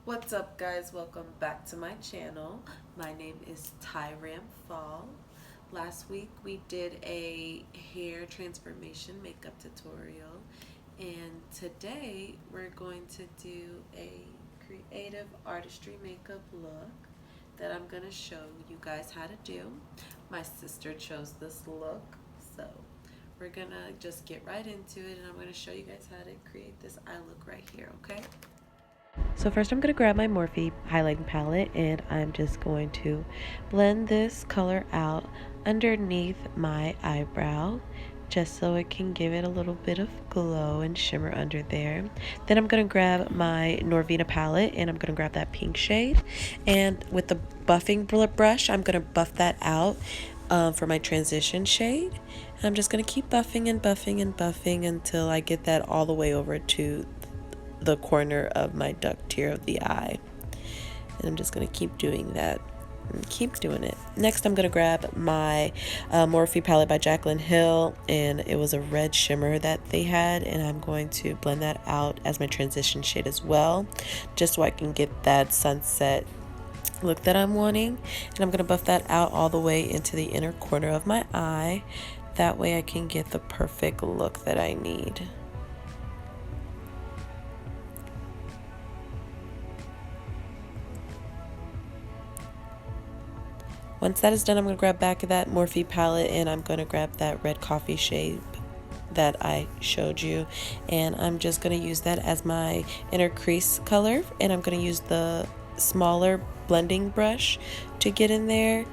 What's up, guys? Welcome back to my channel. My name is Tyram Fall. Last week we did a hair transformation makeup tutorial, and today we're going to do a creative artistry makeup look that I'm going to show you guys how to do. My sister chose this look, so we're going to just get right into it, and I'm going to show you guys how to create this eye look right here, okay? So first I'm going to grab my Morphe highlighting palette, and I'm just going to blend this color out underneath my eyebrow just so it can give it a little bit of glow and shimmer under there. Then I'm going to grab my Norvina palette, and I'm going to grab that pink shade, and with the buffing brush I'm going to buff that out for my transition shade. And I'm just going to keep buffing and buffing and buffing until I get that all the way over to the corner of my duct tier of the eye. And I'm just going to keep doing that and keep doing it. Next I'm going to grab my Morphe palette by Jaclyn Hill, and it was a red shimmer that they had, and I'm going to blend that out as my transition shade as well, just so I can get that sunset look that I'm wanting. And I'm going to buff that out all the way into the inner corner of my eye. That way I can get the perfect look that I need. Once that is done, I'm going to grab back of that Morphe palette, and I'm going to grab that red coffee shade that I showed you, and I'm just going to use that as my inner crease color, and I'm going to use the smaller blending brush to get in there,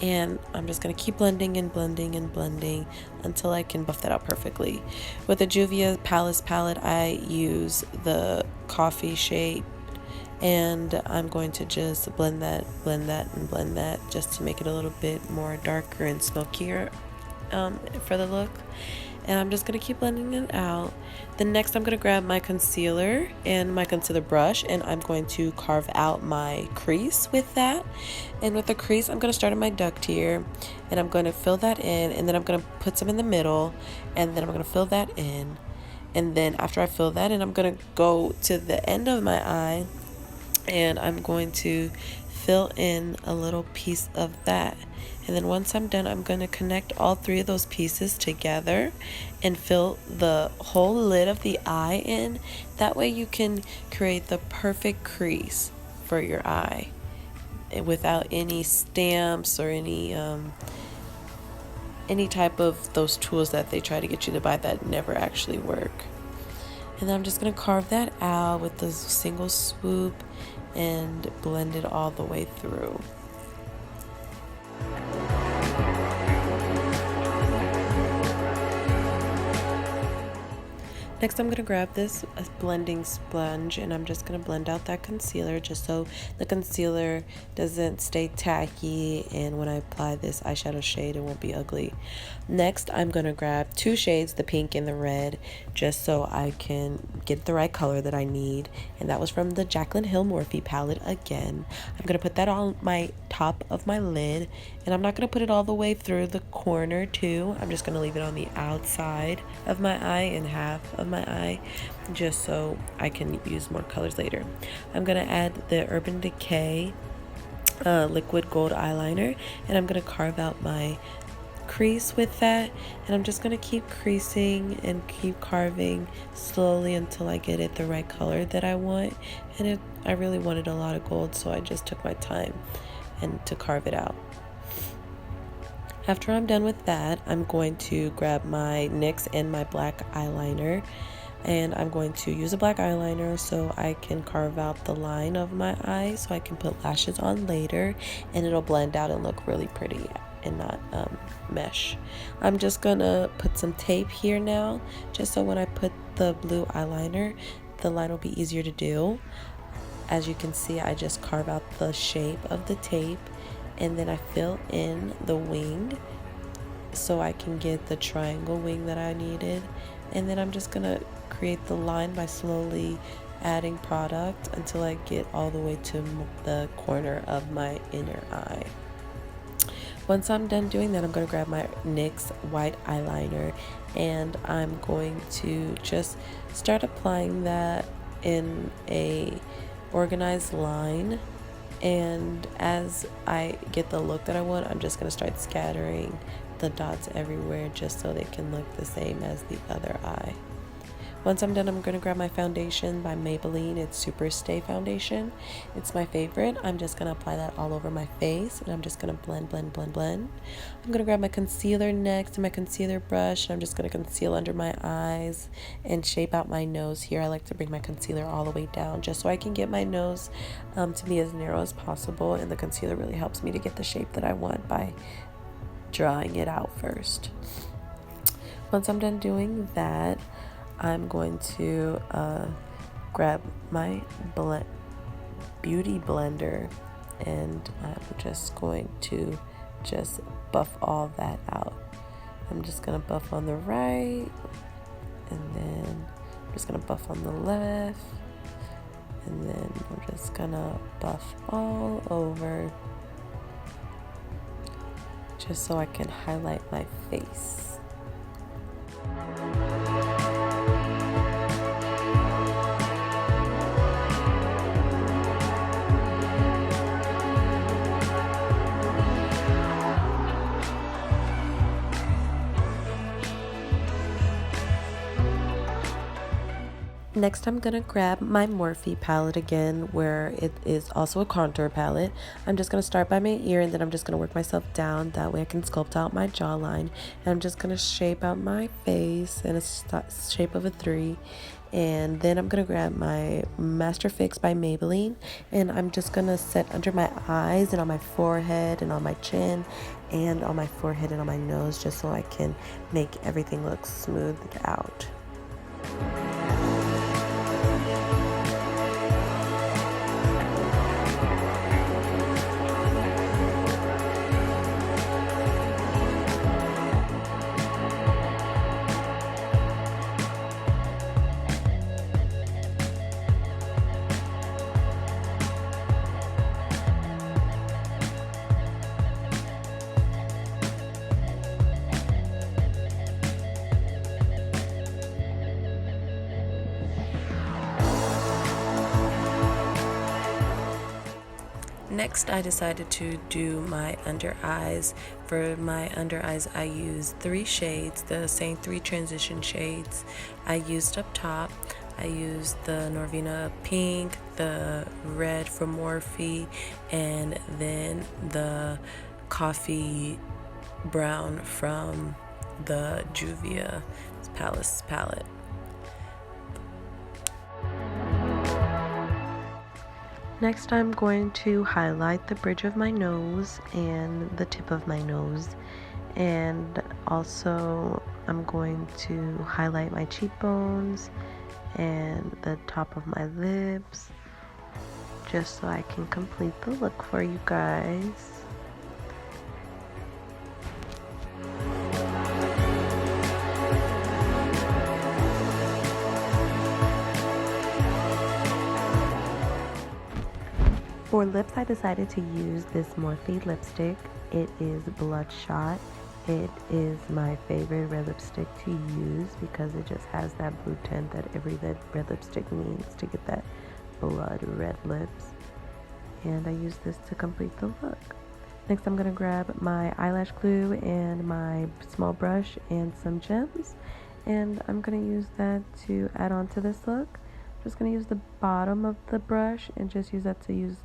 and I'm just going to keep blending and blending and blending until I can buff that out perfectly. With the Juvia Palace palette, I use the coffee shade, and I'm going to just blend that and blend that just to make it a little bit more darker and smokier for the look. And I'm just going to keep blending it out. Then next I'm going to grab my concealer and my concealer brush, and I'm going to carve out my crease with that. And with the crease I'm going to start at my duct tier, and I'm going to fill that in, and then I'm going to put some in the middle, and then I'm going to fill that in. And then after I fill that in, I'm going to go to the end of my eye, and I'm going to fill in a little piece of that. And then once I'm done, I'm going to connect all three of those pieces together and fill the whole lid of the eye in. That way you can create the perfect crease for your eye without any stamps or any type of those tools that they try to get you to buy that never actually work. And then I'm just going to carve that out with a single swoop and blend it all the way through. Next I'm going to grab this blending sponge, and I'm just going to blend out that concealer just so the concealer doesn't stay tacky, and when I apply this eyeshadow shade it won't be ugly. Next I'm going to grab two shades, the pink and the red, just so I can get the right color that I need, and that was from the Jaclyn Hill Morphe palette again. I'm going to put that on my top of my lid, and I'm not going to put it all the way through the corner too. I'm just going to leave it on the outside of my eye and half of my eye, just so I can use more colors later. I'm going to add the Urban Decay liquid gold eyeliner, and I'm going to carve out my crease with that, and I'm just going to keep creasing and keep carving slowly until I get it the right color that I want. And I really wanted a lot of gold, so I just took my time and to carve it out. After I'm done with that, I'm going to grab my NYX and my black eyeliner, and I'm going to use a black eyeliner so I can carve out the line of my eye so I can put lashes on later, and it'll blend out and look really pretty and not mesh. I'm just gonna put some tape here now, just so when I put the blue eyeliner, the line will be easier to do. As you can see, I just carve out the shape of the tape, and then I fill in the wing so I can get the triangle wing that I needed. And then I'm just gonna create the line by slowly adding product until I get all the way to the corner of my inner eye. Once I'm done doing that, I'm going to grab my NYX white eyeliner, and I'm going to just start applying that in a organized line, and as I get the look that I want, I'm just going to start scattering the dots everywhere just so they can look the same as the other eye. Once I'm done, I'm going to grab my foundation by Maybelline. It's Super Stay Foundation. It's my favorite. I'm just going to apply that all over my face, and I'm just going to blend, blend, blend, blend. I'm going to grab my concealer next and my concealer brush, and I'm just going to conceal under my eyes and shape out my nose here. I like to bring my concealer all the way down just so I can get my nose to be as narrow as possible, and the concealer really helps me to get the shape that I want by drawing it out first. Once I'm done doing that, I'm going to grab my beauty blender, and I'm just going to buff all that out. I'm just going to buff on the right, and then I'm just going to buff on the left, and then I'm just going to buff all over just so I can highlight my face. Next, I'm going to grab my Morphe palette again, where it is also a contour palette. I'm just going to start by my ear, and then I'm just going to work myself down. That way I can sculpt out my jawline. And I'm just going to shape out my face in a shape of a 3. And then I'm going to grab my Master Fix by Maybelline, and I'm just going to set under my eyes and on my forehead and on my chin and on my forehead and on my nose, just so I can make everything look smoothed out. Next, I decided to do my under eyes. For my under eyes, I used 3 shades, the same 3 transition shades I used up top. I used the Norvina pink, the red from Morphe, and then the coffee brown from the Juvia Palace palette. Next, I'm going to highlight the bridge of my nose and the tip of my nose, and also I'm going to highlight my cheekbones and the top of my lips, just so I can complete the look for you guys. For lips, I decided to use this Morphe lipstick. It is Bloodshot. It is my favorite red lipstick to use because it just has that blue tint that every red lipstick needs to get that blood red lips. And I use this to complete the look. Next, I'm going to grab my eyelash glue and my small brush and some gems. And I'm going to use that to add on to this look. I'm just going to use the bottom of the brush and just use that to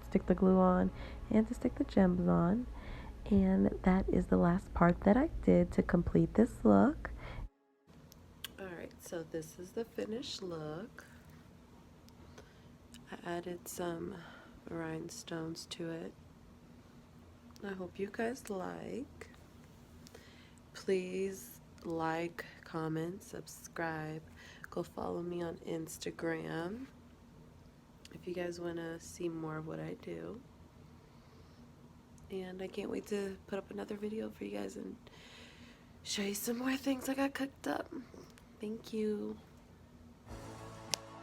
stick the glue on and to stick the gems on. And that is the last part that I did to complete this look. Alright, so this is the finished look. I added some rhinestones to it. I hope you guys like. Please like, comment, subscribe. Go follow me on Instagram if you guys want to see more of what I do. And I can't wait to put up another video for you guys and show you some more things I got cooked up. Thank you.